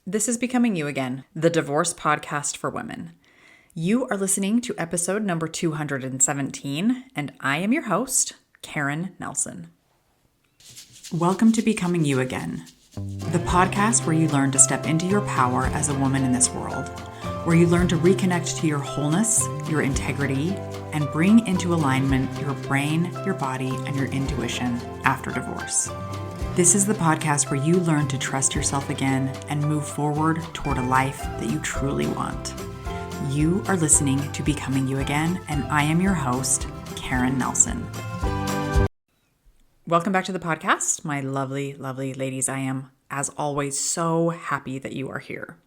This is Becoming You Again, the divorce podcast for women. You are listening to episode number 217, and I am your host, Karen Nelson. Welcome to Becoming You Again, the podcast where you learn to step into your power as a woman in this world, where you learn to reconnect to your wholeness, your integrity, and bring into alignment your brain, your body, and your intuition after divorce. This is the podcast where you learn to trust yourself again and move forward toward a life that you truly want. You are listening to Becoming You Again, and I am your host, Karen Nelson. Welcome back to the podcast, my lovely, lovely ladies. I am, as always, so happy that you are here.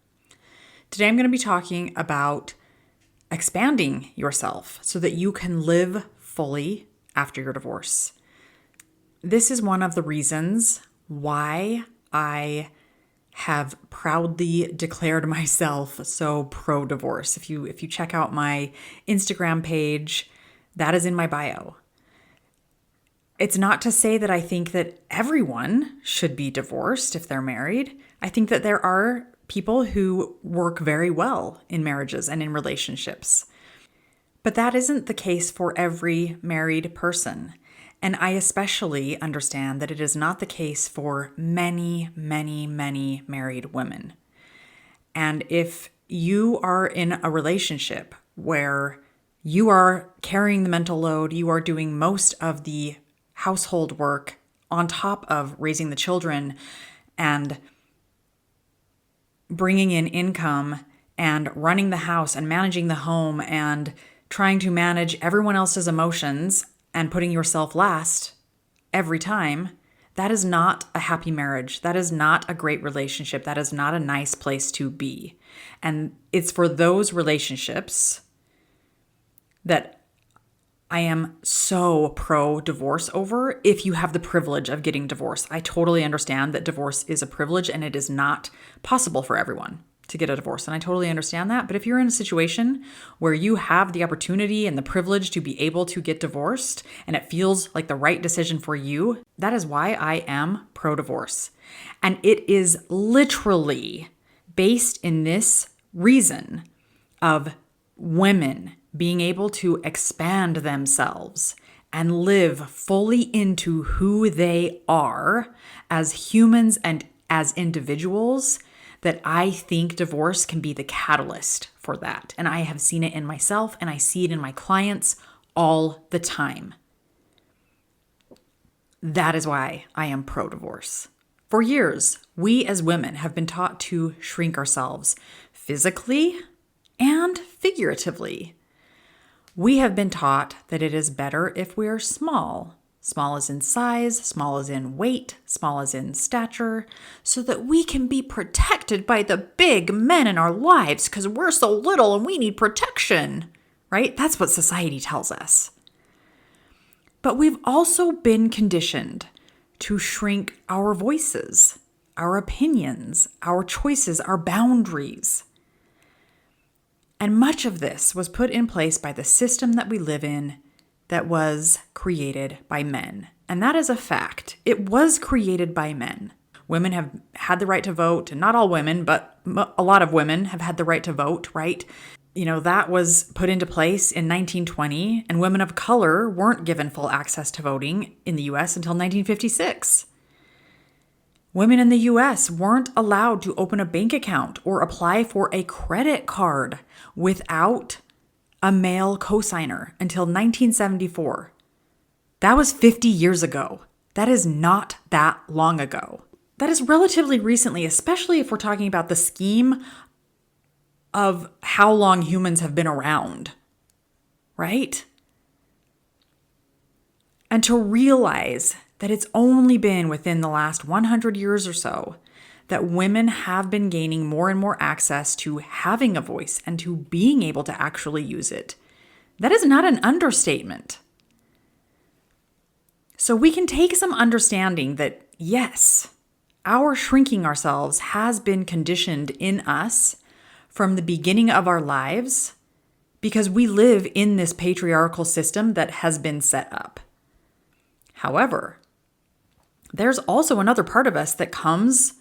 Today I'm going to be talking about expanding yourself so that you can live fully after your divorce. This is one of the reasons why I have proudly declared myself so pro-divorce. If you check out my Instagram page, that is in my bio. It's not to say that I think that everyone should be divorced if they're married. I think that there are people who work very well in marriages and in relationships. But that isn't the case for every married person. And I especially understand that it is not the case for many, many, many married women. And if you are in a relationship where you are carrying the mental load, you are doing most of the household work on top of raising the children and bringing in income and running the house and managing the home and trying to manage everyone else's emotions and putting yourself last every time, that is not a happy marriage. That is not a great relationship. That is not a nice place to be. And it's for those relationships that I am so pro-divorce over if you have the privilege of getting divorced. I totally understand that divorce is a privilege and it is not possible for everyone to get a divorce. And I totally understand that. But if you're in a situation where you have the opportunity and the privilege to be able to get divorced and it feels like the right decision for you, that is why I am pro-divorce. And it is literally based in this reason of women being able to expand themselves and live fully into who they are as humans and as individuals, that I think divorce can be the catalyst for that. And I have seen it in myself and I see it in my clients all the time. That is why I am pro-divorce. For years, we as women have been taught to shrink ourselves physically and figuratively. We have been taught that it is better if we are small. Small as in size, small as in weight, small as in stature, so that we can be protected by the big men in our lives because we're so little and we need protection, right? That's what society tells us. But we've also been conditioned to shrink our voices, our opinions, our choices, our boundaries. And much of this was put in place by the system that we live in that was created by men. And that is a fact. It was created by men. Women have had the right to vote, and not all women, but a lot of women have had the right to vote, right? You know, that was put into place in 1920, and women of color weren't given full access to voting in the US until 1956. Women in the US weren't allowed to open a bank account or apply for a credit card without a male cosigner until 1974. That was 50 years ago. That is not that long ago. That is relatively recently, especially if we're talking about the scheme of how long humans have been around, right? And to realize that it's only been within the last 100 years or so that women have been gaining more and more access to having a voice and to being able to actually use it. That is not an understatement. So we can take some understanding that, yes, our shrinking ourselves has been conditioned in us from the beginning of our lives because we live in this patriarchal system that has been set up. However, there's also another part of us that comes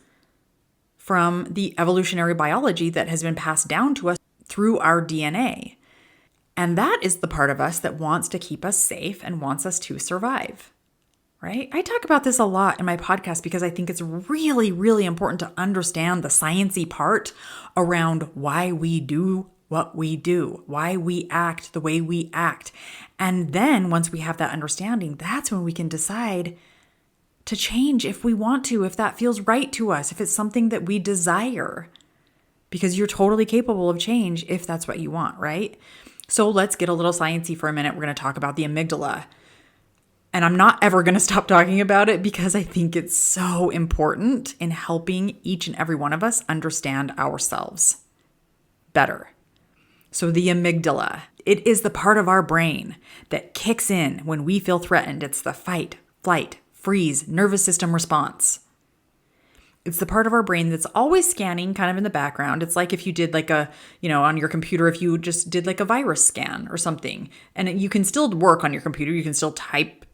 from the evolutionary biology that has been passed down to us through our DNA. And that is the part of us that wants to keep us safe and wants us to survive, right? I talk about this a lot in my podcast because I think it's really, really important to understand the sciencey part around why we do what we do, why we act the way we act. And then once we have that understanding, that's when we can decide to change if we want to, if that feels right to us, if it's something that we desire, because you're totally capable of change if that's what you want, right? So let's get a little sciencey for a minute. We're going to talk about the amygdala. And I'm not ever going to stop talking about it because I think it's so important in helping each and every one of us understand ourselves better. So the amygdala, it is the part of our brain that kicks in when we feel threatened. It's the fight, flight, freeze, nervous system response. It's the part of our brain that's always scanning kind of in the background. It's like if you did like on your computer, if you just did like a virus scan or something, and you can still work on your computer. You can still type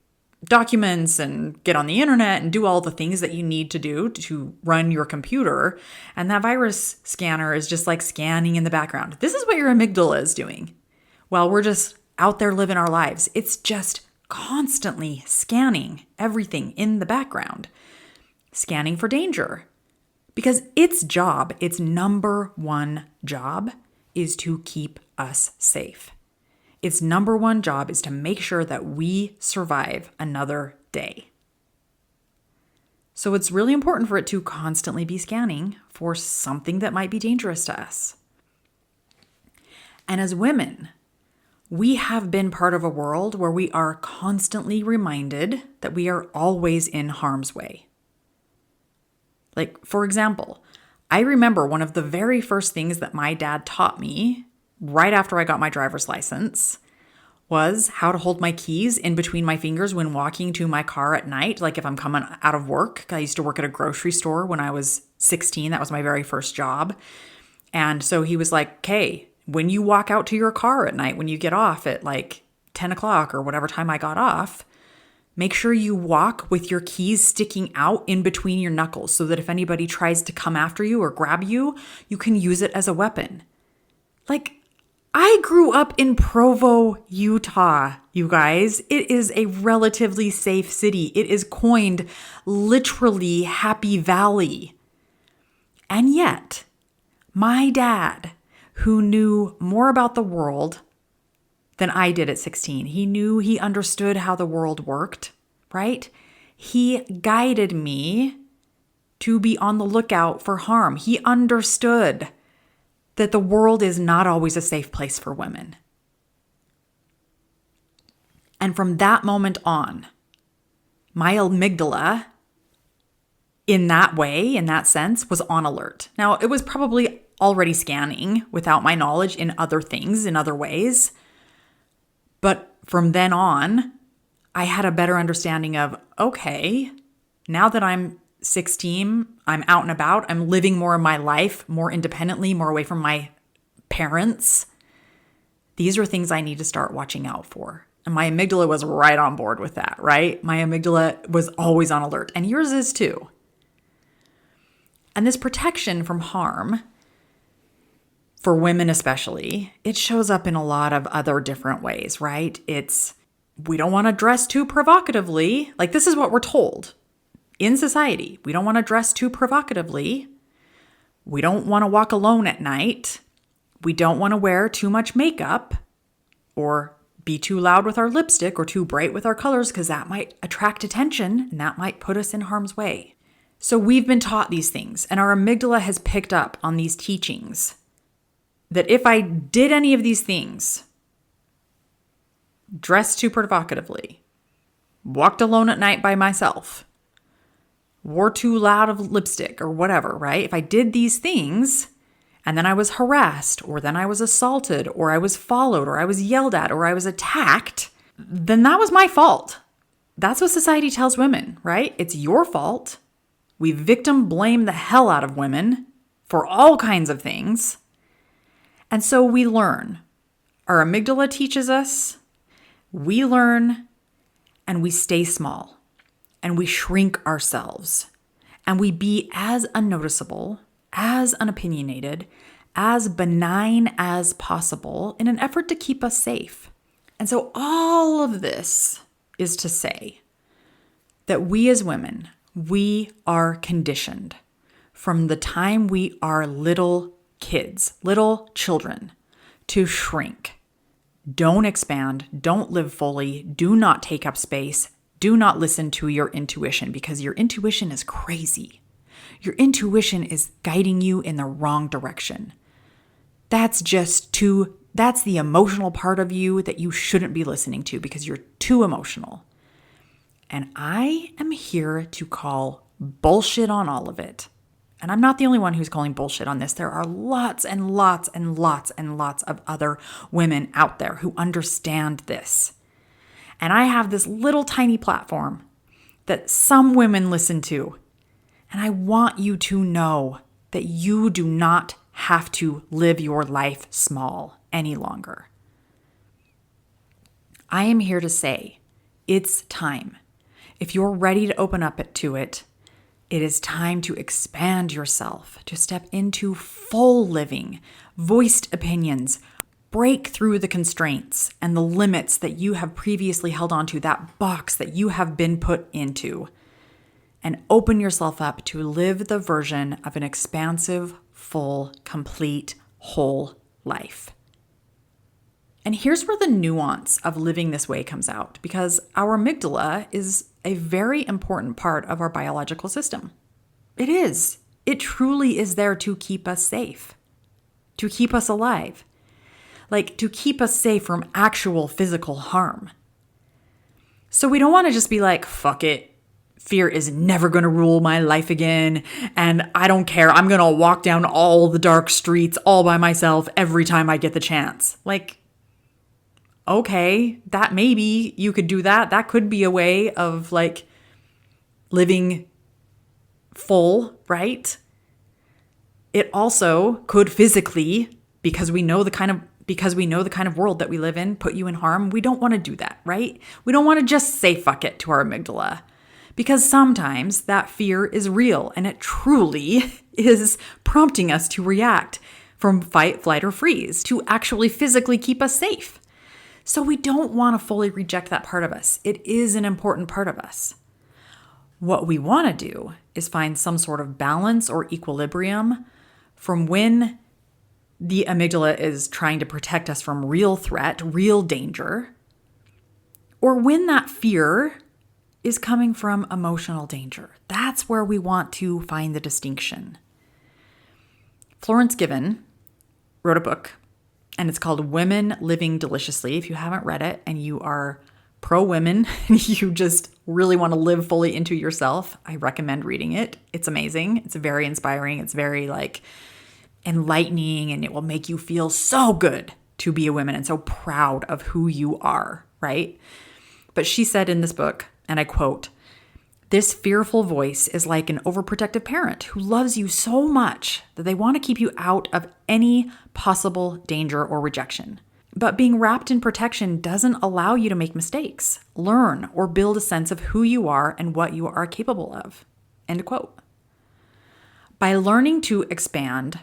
documents and get on the internet and do all the things that you need to do to run your computer. And that virus scanner is just like scanning in the background. This is what your amygdala is doing while we're just out there living our lives. It's just constantly scanning everything in the background, scanning for danger, because its job, its number one job, is to keep us safe. Its number one job is to make sure that we survive another day. So it's really important for it to constantly be scanning for something that might be dangerous to us. And as women, we have been part of a world where we are constantly reminded that we are always in harm's way. Like, for example, I remember one of the very first things that my dad taught me right after I got my driver's license was how to hold my keys in between my fingers when walking to my car at night. Like if I'm coming out of work, I used to work at a grocery store when I was 16. That was my very first job. And so he was like, okay, when you walk out to your car at night, when you get off at like 10 o'clock or whatever time I got off, make sure you walk with your keys sticking out in between your knuckles so that if anybody tries to come after you or grab you, you can use it as a weapon. Like, I grew up in Provo, Utah, you guys. It is a relatively safe city. It is coined literally Happy Valley. And yet, my dad, who knew more about the world than I did at 16, he understood how the world worked, right? He guided me to be on the lookout for harm. He understood that the world is not always a safe place for women. And from that moment on, my amygdala, in that way, in that sense, was on alert. Now, it was probably already scanning without my knowledge in other things, in other ways. But from then on, I had a better understanding of, okay, now that I'm 16, I'm out and about, I'm living more of my life, more independently, more away from my parents. These are things I need to start watching out for. And my amygdala was right on board with that, right? My amygdala was always on alert, and yours is too. And this protection from harm, for women especially, it shows up in a lot of other different ways, right? We don't want to dress too provocatively. Like, this is what we're told in society. We don't want to dress too provocatively. We don't want to walk alone at night. We don't want to wear too much makeup or be too loud with our lipstick or too bright with our colors because that might attract attention and that might put us in harm's way. So we've been taught these things, and our amygdala has picked up on these teachings that if I did any of these things, dressed too provocatively, walked alone at night by myself, wore too loud of lipstick or whatever, right? If I did these things and then I was harassed or then I was assaulted or I was followed or I was yelled at or I was attacked, then that was my fault. That's what society tells women, right? It's your fault. We victim blame the hell out of women for all kinds of things. And so we learn. Our amygdala teaches us, we learn, and we stay small. And we shrink ourselves. And we be as unnoticeable as unopinionated, as benign as possible in an effort to keep us safe. And so all of this is to say that we as women, we are conditioned from the time we are little kids, little children, to shrink. Don't expand, don't live fully, do not take up space, do not listen to your intuition because your intuition is crazy. Your intuition is guiding you in the wrong direction. That's the emotional part of you that you shouldn't be listening to because you're too emotional. And I am here to call bullshit on all of it. And I'm not the only one who's calling bullshit on this. There are lots and lots and lots and lots of other women out there who understand this. And I have this little tiny platform that some women listen to. And I want you to know that you do not have to live your life small any longer. I am here to say it's time. If you're ready to open up to it, it is time to expand yourself, to step into full living, voiced opinions, break through the constraints and the limits that you have previously held onto, that box that you have been put into, and open yourself up to live the version of an expansive, full, complete, whole life. And here's where the nuance of living this way comes out, because our amygdala is a very important part of our biological system. It is. It truly is there to keep us safe, to keep us alive, like to keep us safe from actual physical harm. So we don't want to just be like, fuck it. Fear is never going to rule my life again. And I don't care. I'm going to walk down all the dark streets all by myself every time I get the chance. Like, okay, that maybe you could do that. That could be a way of like living full, right? It also could physically, because we know the kind of world that we live in, put you in harm. We don't want to do that, right? We don't want to just say fuck it to our amygdala. Because sometimes that fear is real and it truly is prompting us to react from fight, flight, or freeze to actually physically keep us safe. So we don't want to fully reject that part of us. It is an important part of us. What we want to do is find some sort of balance or equilibrium from when the amygdala is trying to protect us from real threat, real danger, or when that fear is coming from emotional danger. That's where we want to find the distinction. Florence Given wrote a book, and it's called Women Living Deliciously. If you haven't read it and you are pro-women and you just really want to live fully into yourself, I recommend reading it. It's amazing. It's very inspiring. It's very like enlightening, and it will make you feel so good to be a woman and so proud of who you are, right? But she said in this book, and I quote, "This fearful voice is like an overprotective parent who loves you so much that they want to keep you out of any possible danger or rejection. But being wrapped in protection doesn't allow you to make mistakes, learn, or build a sense of who you are and what you are capable of." End quote. By learning to expand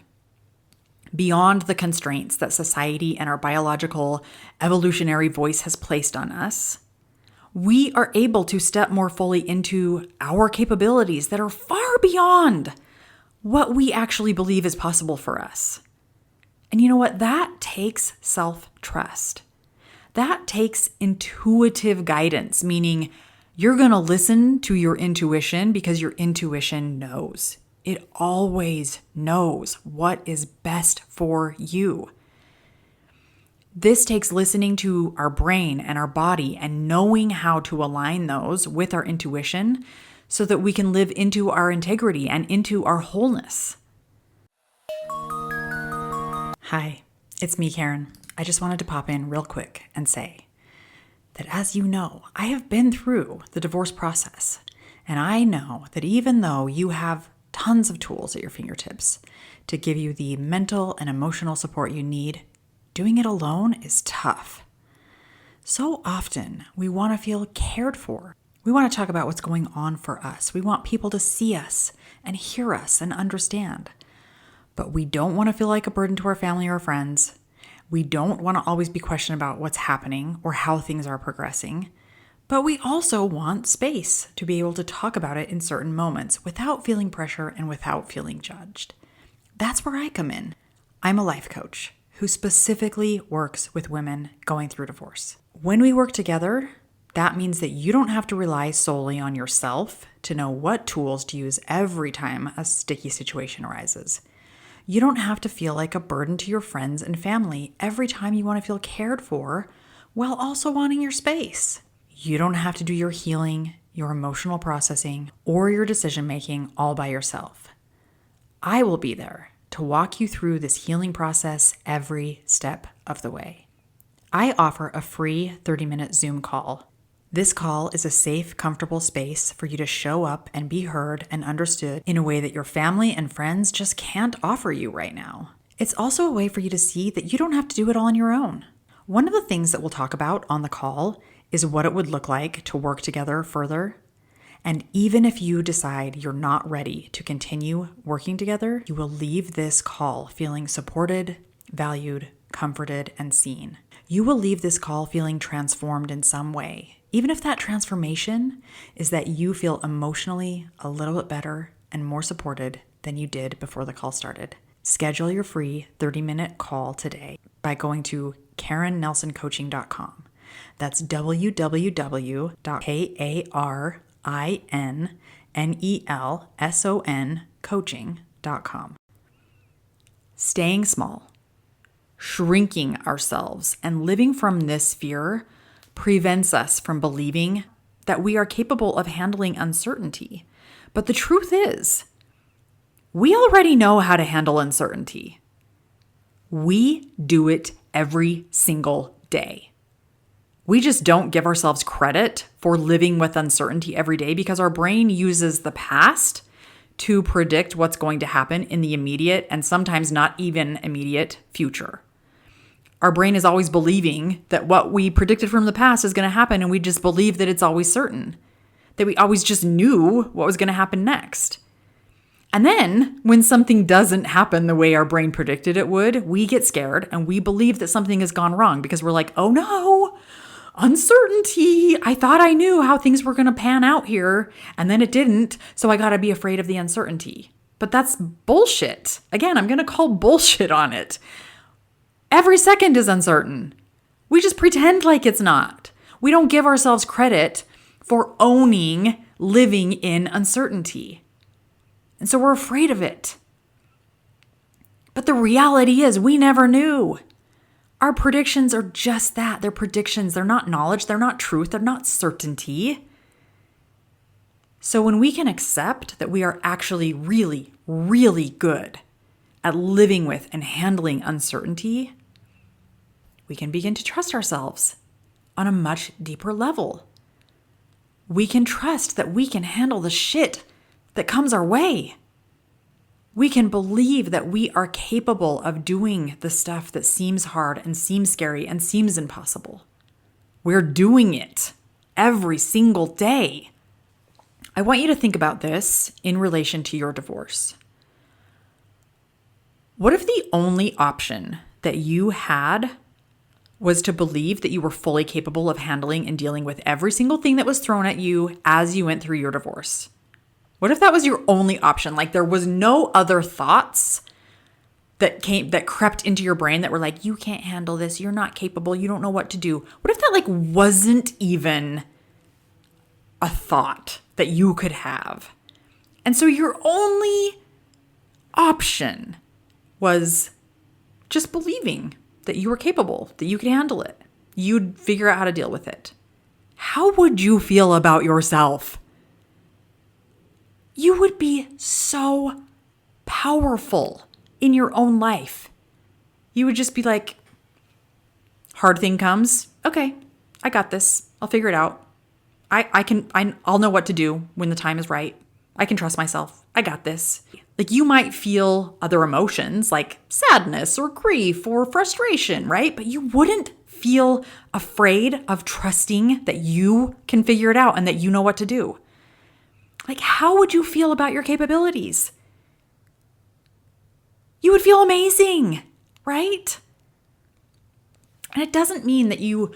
beyond the constraints that society and our biological evolutionary voice has placed on us, we are able to step more fully into our capabilities that are far beyond what we actually believe is possible for us. And you know what? That takes self-trust. That takes intuitive guidance, meaning you're going to listen to your intuition because your intuition knows. It always knows what is best for you. This takes listening to our brain and our body and knowing how to align those with our intuition so that we can live into our integrity and into our wholeness. Hi, it's me, Karen. I just wanted to pop in real quick and say that, as you know, I have been through the divorce process, and I know that even though you have tons of tools at your fingertips to give you the mental and emotional support you need, doing it alone is tough. So often, we want to feel cared for. We want to talk about what's going on for us. We want people to see us and hear us and understand. But we don't want to feel like a burden to our family or friends. We don't want to always be questioned about what's happening or how things are progressing. But we also want space to be able to talk about it in certain moments without feeling pressure and without feeling judged. That's where I come in. I'm a life coach who specifically works with women going through divorce. When we work together, that means that you don't have to rely solely on yourself to know what tools to use every time a sticky situation arises. You don't have to feel like a burden to your friends and family every time you want to feel cared for while also wanting your space. You don't have to do your healing, your emotional processing, or your decision making all by yourself. I will be there to walk you through this healing process every step of the way. I offer a free 30-minute Zoom call. This call is a safe, comfortable space for you to show up and be heard and understood in a way that your family and friends just can't offer you right now. It's also a way for you to see that you don't have to do it all on your own. One of the things that we'll talk about on the call is what it would look like to work together further. And even if you decide you're not ready to continue working together, you will leave this call feeling supported, valued, comforted, and seen. You will leave this call feeling transformed in some way, even if that transformation is that you feel emotionally a little bit better and more supported than you did before the call started. Schedule your free 30-minute call today by going to KarenNelsonCoaching.com. That's www.KarenNelsonCoaching.com. Staying small, shrinking ourselves, and living from this fear prevents us from believing that we are capable of handling uncertainty. But the truth is, we already know how to handle uncertainty. We do it every single day. We just don't give ourselves credit for living with uncertainty every day because our brain uses the past to predict what's going to happen in the immediate and sometimes not even immediate future. Our brain is always believing that what we predicted from the past is going to happen, and we just believe that it's always certain, that we always just knew what was going to happen next. And then when something doesn't happen the way our brain predicted it would, we get scared and we believe that something has gone wrong because we're like, oh no, uncertainty. I thought I knew how things were going to pan out here, and then it didn't, so I got to be afraid of the uncertainty. But that's bullshit. Again, I'm going to call bullshit on it. Every second is uncertain. We just pretend like it's not. We don't give ourselves credit for owning living in uncertainty. And so we're afraid of it. But the reality is we never knew. Our predictions are just that. They're predictions. They're not knowledge. They're not truth. They're not certainty. So when we can accept that we are actually really, really good at living with and handling uncertainty, we can begin to trust ourselves on a much deeper level. We can trust that we can handle the shit that comes our way. We can believe that we are capable of doing the stuff that seems hard and seems scary and seems impossible. We're doing it every single day. I want you to think about this in relation to your divorce. What if the only option that you had was to believe that you were fully capable of handling and dealing with every single thing that was thrown at you as you went through your divorce? What if that was your only option? Like there was no other thoughts that crept into your brain that were like, you can't handle this, you're not capable, you don't know what to do. What if that wasn't even a thought that you could have? And so your only option was just believing that you were capable, that you could handle it. You'd figure out how to deal with it. How would you feel about yourself? You would be so powerful in your own life. You would just be like, hard thing comes, okay, I got this. I'll figure it out. I'll know what to do when the time is right. I can trust myself. I got this. You might feel other emotions like sadness or grief or frustration, right? But you wouldn't feel afraid of trusting that you can figure it out and that you know what to do. How would you feel about your capabilities? You would feel amazing, right? And it doesn't mean that you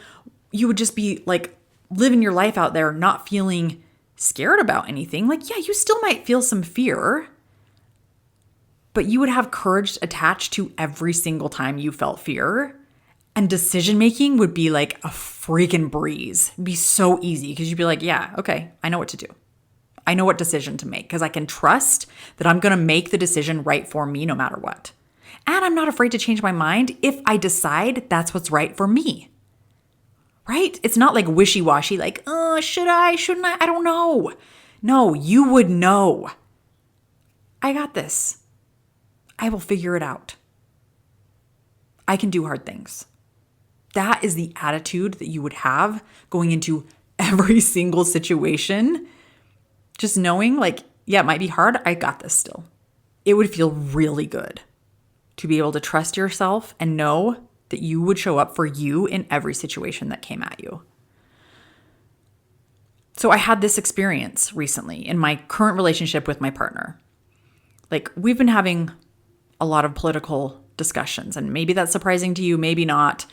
would just be like living your life out there not feeling scared about anything. Like, yeah, you still might feel some fear, but you would have courage attached to every single time you felt fear. And decision making would be like a freaking breeze. It'd be so easy because you'd be like, yeah, okay, I know what to do. I know what decision to make because I can trust that I'm going to make the decision right for me no matter what. And I'm not afraid to change my mind if I decide that's what's right for me. Right? It's not like wishy-washy, like, should I, shouldn't I? I don't know. No, you would know. I got this. I will figure it out. I can do hard things. That is the attitude that you would have going into every single situation. Just knowing like, yeah, it might be hard. I got this still. It would feel really good to be able to trust yourself and know that you would show up for you in every situation that came at you. So I had this experience recently in my current relationship with my partner. Like, we've been having a lot of political discussions, and maybe that's surprising to you, maybe not.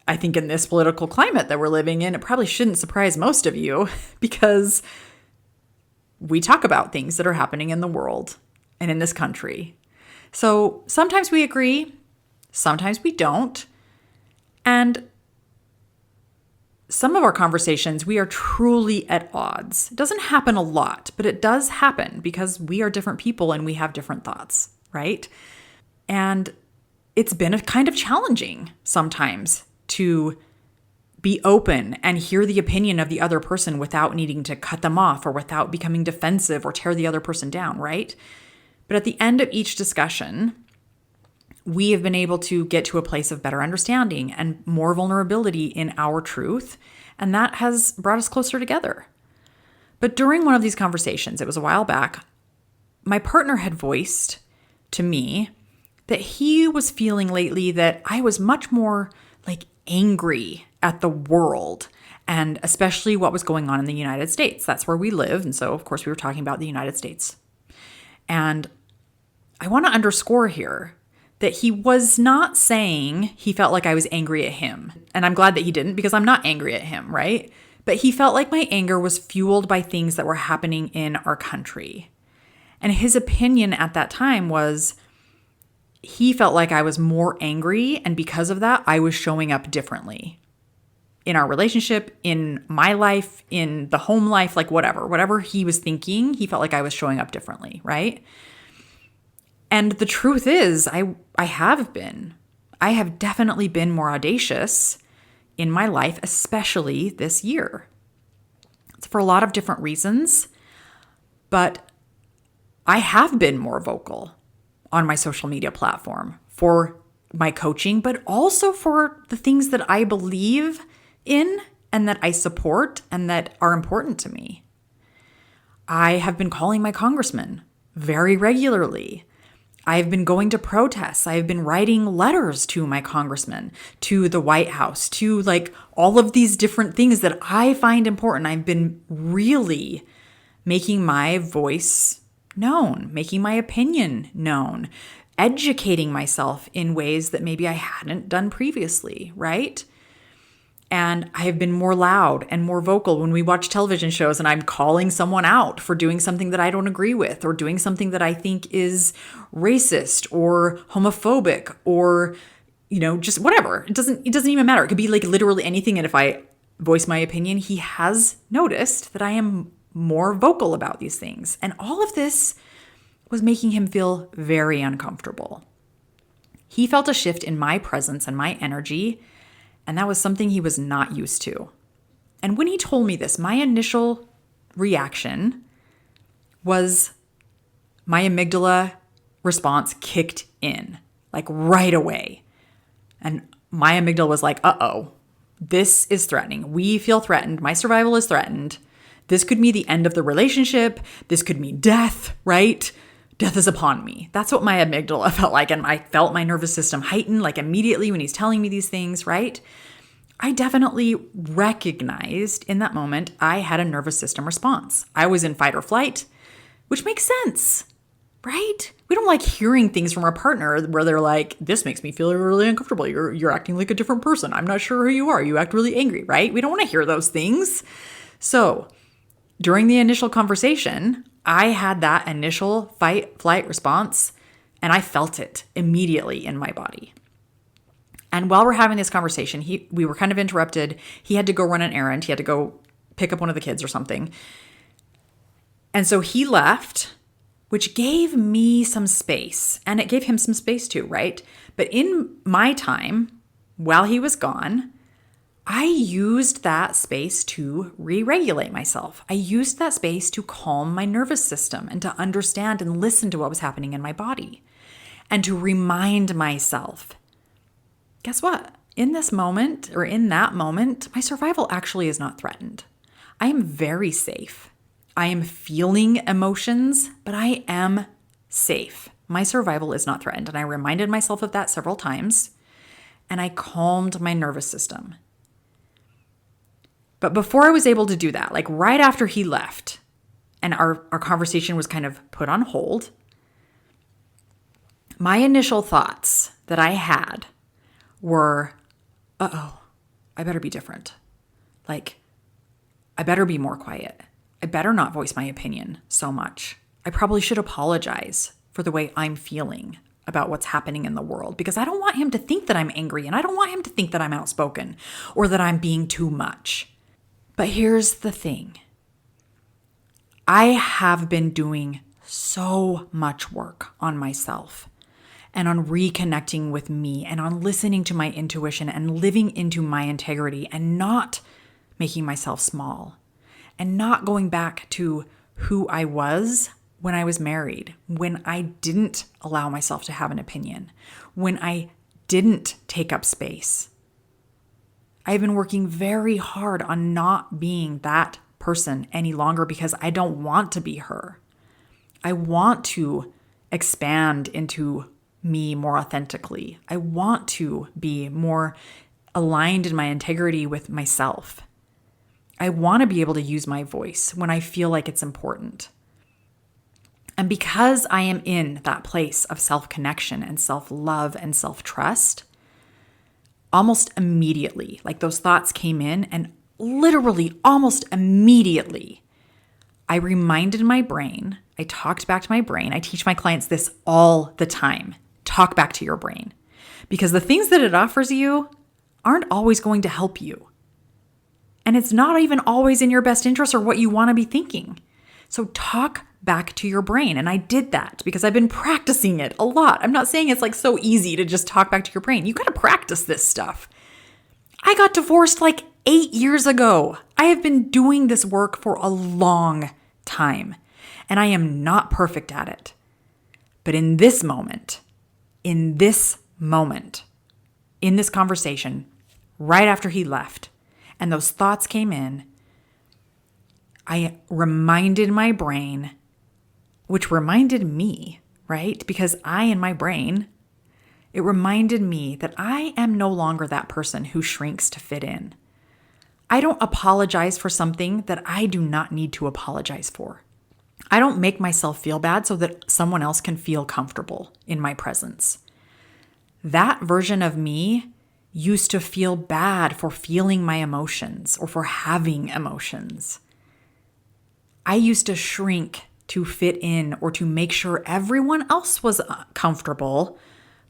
I think in this political climate that we're living in, it probably shouldn't surprise most of you because we talk about things that are happening in the world and in this country. So sometimes we agree, sometimes we don't. And some of our conversations, we are truly at odds. It doesn't happen a lot, but it does happen because we are different people and we have different thoughts, right? And it's been kind of challenging sometimes to be open and hear the opinion of the other person without needing to cut them off or without becoming defensive or tear the other person down, right? But at the end of each discussion, we have been able to get to a place of better understanding and more vulnerability in our truth, and that has brought us closer together. But during one of these conversations, it was a while back, my partner had voiced to me that he was feeling lately that I was much more like angry at the world, and especially what was going on in the United States. That's where we live, and so of course we were talking about the United States. And I want to underscore here that he was not saying he felt like I was angry at him. And I'm glad that he didn't, because I'm not angry at him, right? But he felt like my anger was fueled by things that were happening in our country. And his opinion at that time was he felt like I was more angry, and because of that, I was showing up differently in our relationship, in my life, in the home life, like whatever he was thinking, he felt like I was showing up differently, right? And the truth is, I have definitely been more audacious in my life, especially this year. It's for a lot of different reasons, but I have been more vocal on my social media platform for my coaching, but also for the things that I believe in and that I support and that are important to me. I have been calling my congressman very regularly. I've been going to protests. I've been writing letters to my congressman, to the White House, to like all of these different things that I find important. I've been really making my voice known, making my opinion known, educating myself in ways that maybe I hadn't done previously, right? And I have been more loud and more vocal when we watch television shows and I'm calling someone out for doing something that I don't agree with or doing something that I think is racist or homophobic or, just whatever. It doesn't even matter. It could be like literally anything. And if I voice my opinion, he has noticed that I am more vocal about these things. And all of this was making him feel very uncomfortable. He felt a shift in my presence and my energy, and that was something he was not used to. And when he told me this, my initial reaction was my amygdala response kicked in, like right away. And my amygdala was like, uh-oh, this is threatening. We feel threatened. My survival is threatened. This could mean the end of the relationship. This could mean death, right? Death is upon me. That's what my amygdala felt like. And I felt my nervous system heighten like immediately when he's telling me these things, right? I definitely recognized in that moment I had a nervous system response. I was in fight or flight, which makes sense. right? We don't like hearing things from our partner where they're like, this makes me feel really uncomfortable. You're acting like a different person. I'm not sure who you are. You act really angry, right? We don't want to hear those things. So during the initial conversation, I had that initial fight, flight response, and I felt it immediately in my body. And while we're having this conversation, we were kind of interrupted. He had to go run an errand. He had to go pick up one of the kids or something. And so he left, which gave me some space, and it gave him some space too, right? But in my time, while he was gone, I used that space to re-regulate myself. I used that space to calm my nervous system and to understand and listen to what was happening in my body and to remind myself, guess what? In this moment, or in that moment, my survival actually is not threatened. I am very safe. I am feeling emotions, but I am safe. My survival is not threatened. And I reminded myself of that several times, and I calmed my nervous system. But before I was able to do that, like right after he left, and our conversation was kind of put on hold, my initial thoughts that I had were, I better be different. Like, I better be more quiet. I better not voice my opinion so much. I probably should apologize for the way I'm feeling about what's happening in the world, because I don't want him to think that I'm angry, and I don't want him to think that I'm outspoken or that I'm being too much. But here's the thing. I have been doing so much work on myself and on reconnecting with me and on listening to my intuition and living into my integrity and not making myself small and not going back to who I was when I was married, when I didn't allow myself to have an opinion, when I didn't take up space. I've been working very hard on not being that person any longer because I don't want to be her. I want to expand into me more authentically. I want to be more aligned in my integrity with myself. I want to be able to use my voice when I feel like it's important. And because I am in that place of self-connection and self-love and self-trust, almost immediately, like those thoughts came in, and literally almost immediately, I reminded my brain, I talked back to my brain. I teach my clients this all the time. Talk back to your brain. Because the things that it offers you aren't always going to help you. And it's not even always in your best interest or what you want to be thinking. So talk back to your brain. And I did that because I've been practicing it a lot. I'm not saying it's like so easy to just talk back to your brain. You got to practice this stuff. I got divorced like 8 years ago. I have been doing this work for a long time, and I am not perfect at it. But in this conversation, right after he left, and those thoughts came in, I reminded my brain, which reminded me, right? Because in my brain, it reminded me that I am no longer that person who shrinks to fit in. I don't apologize for something that I do not need to apologize for. I don't make myself feel bad so that someone else can feel comfortable in my presence. That version of me used to feel bad for feeling my emotions or for having emotions. I used to shrink to fit in or to make sure everyone else was comfortable,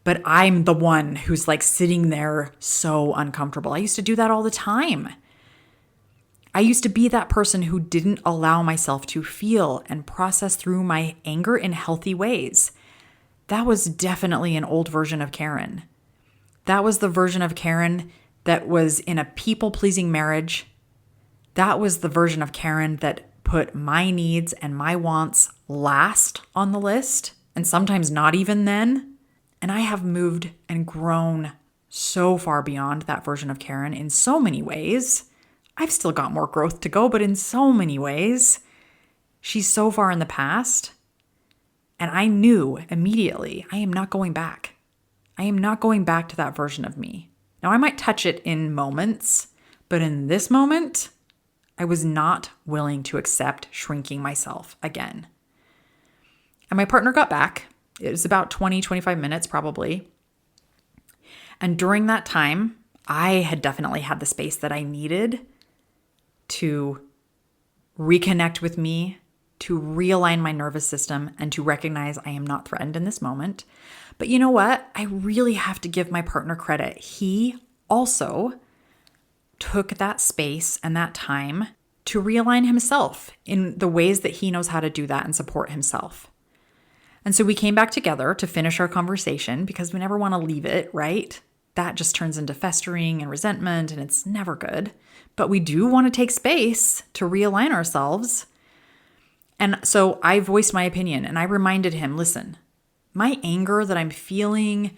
but I'm the one who's like sitting there so uncomfortable. I used to do that all the time. I used to be that person who didn't allow myself to feel and process through my anger in healthy ways. That was definitely an old version of Karen. That was the version of Karen that was in a people-pleasing marriage. That was the version of Karen that put my needs and my wants last on the list, and sometimes not even then. And I have moved and grown so far beyond that version of Karen in so many ways. I've still got more growth to go, but in so many ways, she's so far in the past. And I knew immediately, I am not going back. I am not going back to that version of me. Now, I might touch it in moments, but in this moment, I was not willing to accept shrinking myself again. And my partner got back. It was about 20, 25 minutes probably. And during that time, I had definitely had the space that I needed to reconnect with me, to realign my nervous system, and to recognize I am not threatened in this moment. But you know what? I really have to give my partner credit. He also took that space and that time to realign himself in the ways that he knows how to do that and support himself. And so we came back together to finish our conversation because we never want to leave it, right? That just turns into festering and resentment, and it's never good. But we do want to take space to realign ourselves. And so I voiced my opinion and I reminded him, listen, my anger that I'm feeling,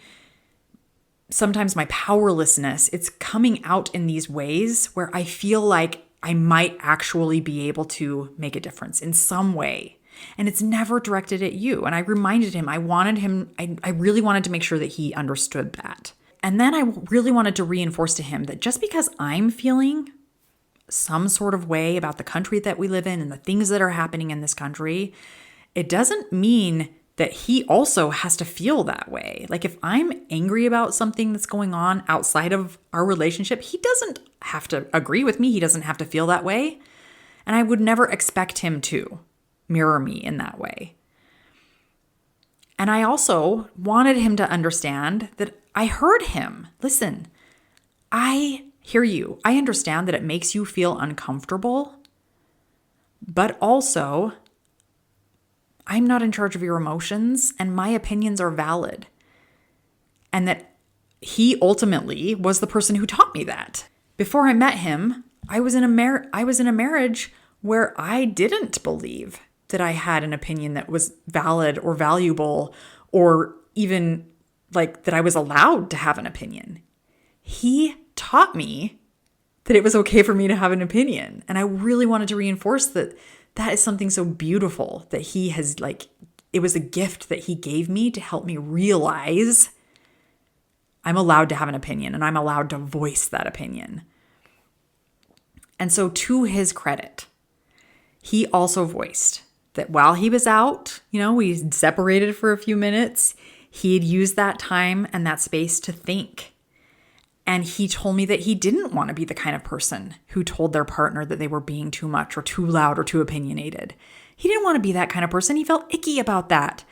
sometimes my powerlessness, it's coming out in these ways where I feel like I might actually be able to make a difference in some way. And it's never directed at you. And I reminded him, I really wanted to make sure that he understood that. And then I really wanted to reinforce to him that just because I'm feeling some sort of way about the country that we live in and the things that are happening in this country, it doesn't mean that he also has to feel that way. Like if I'm angry about something that's going on outside of our relationship, he doesn't have to agree with me. He doesn't have to feel that way. And I would never expect him to mirror me in that way. And I also wanted him to understand that I heard him. Listen, I hear you. I understand that it makes you feel uncomfortable, but also I'm not in charge of your emotions and my opinions are valid. And that he ultimately was the person who taught me that. Before I met him, I was in a marriage where I didn't believe that I had an opinion that was valid or valuable or even like that I was allowed to have an opinion. He taught me that it was okay for me to have an opinion. And I really wanted to reinforce that that is something so beautiful that he has it was a gift that he gave me to help me realize I'm allowed to have an opinion and I'm allowed to voice that opinion. And so to his credit, he also voiced that while he was out, we separated for a few minutes, he had used that time and that space to think. And he told me that he didn't want to be the kind of person who told their partner that they were being too much or too loud or too opinionated. He didn't want to be that kind of person. He felt icky about that.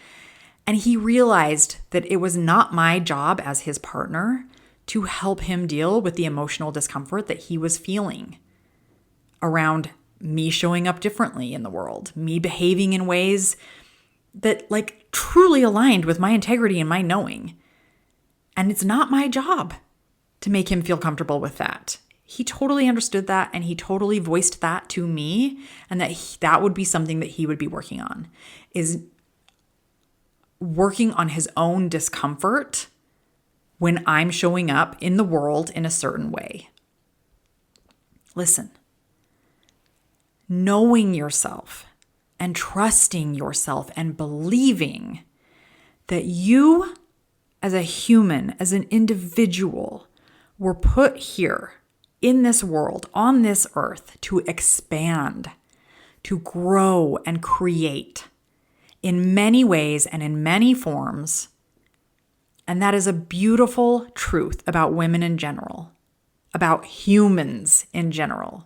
And he realized that it was not my job as his partner to help him deal with the emotional discomfort that he was feeling around me showing up differently in the world, me behaving in ways that truly aligned with my integrity and my knowing. And it's not my job to make him feel comfortable with that. He totally understood that and he totally voiced that to me, and that would be something that he would be working on, is working on his own discomfort when I'm showing up in the world in a certain way. Listen, knowing yourself and trusting yourself and believing that you as a human, as an individual, were put here in this world, on this earth, to expand, to grow and create in many ways and in many forms. And that is a beautiful truth about women in general, about humans in general.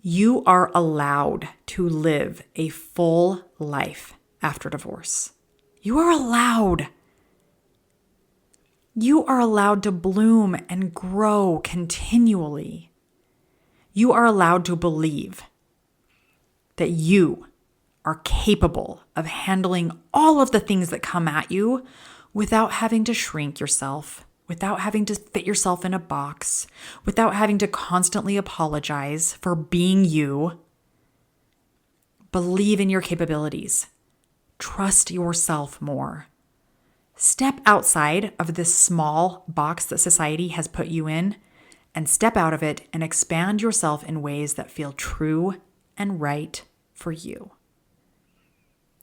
You are allowed to live a full life after divorce. You are allowed. You are allowed to bloom and grow continually. You are allowed to believe that you are capable of handling all of the things that come at you without having to shrink yourself, without having to fit yourself in a box, without having to constantly apologize for being you. Believe in your capabilities. Trust yourself more. Step outside of this small box that society has put you in and step out of it and expand yourself in ways that feel true and right for you.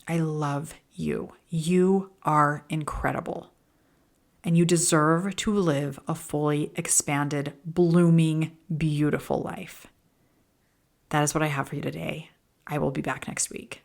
I love you. You are incredible. And you deserve to live a fully expanded, blooming, beautiful life. That is what I have for you today. I will be back next week.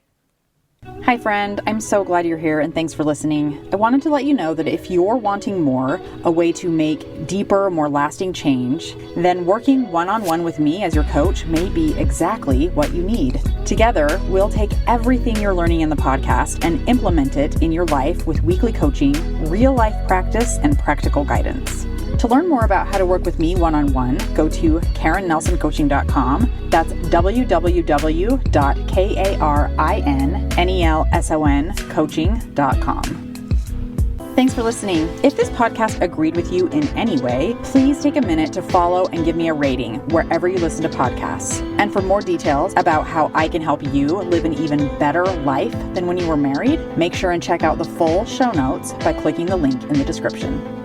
Hi friend, I'm so glad you're here and thanks for listening. I wanted to let you know that if you're wanting more, a way to make deeper, more lasting change, then working one-on-one with me as your coach may be exactly what you need. Together, we'll take everything you're learning in the podcast and implement it in your life with weekly coaching, real-life practice, and practical guidance. To learn more about how to work with me one-on-one, go to KarenNelsonCoaching.com. That's www.KarenNelsonCoaching.com. Thanks for listening. If this podcast agreed with you in any way, please take a minute to follow and give me a rating wherever you listen to podcasts. And for more details about how I can help you live an even better life than when you were married, make sure and check out the full show notes by clicking the link in the description.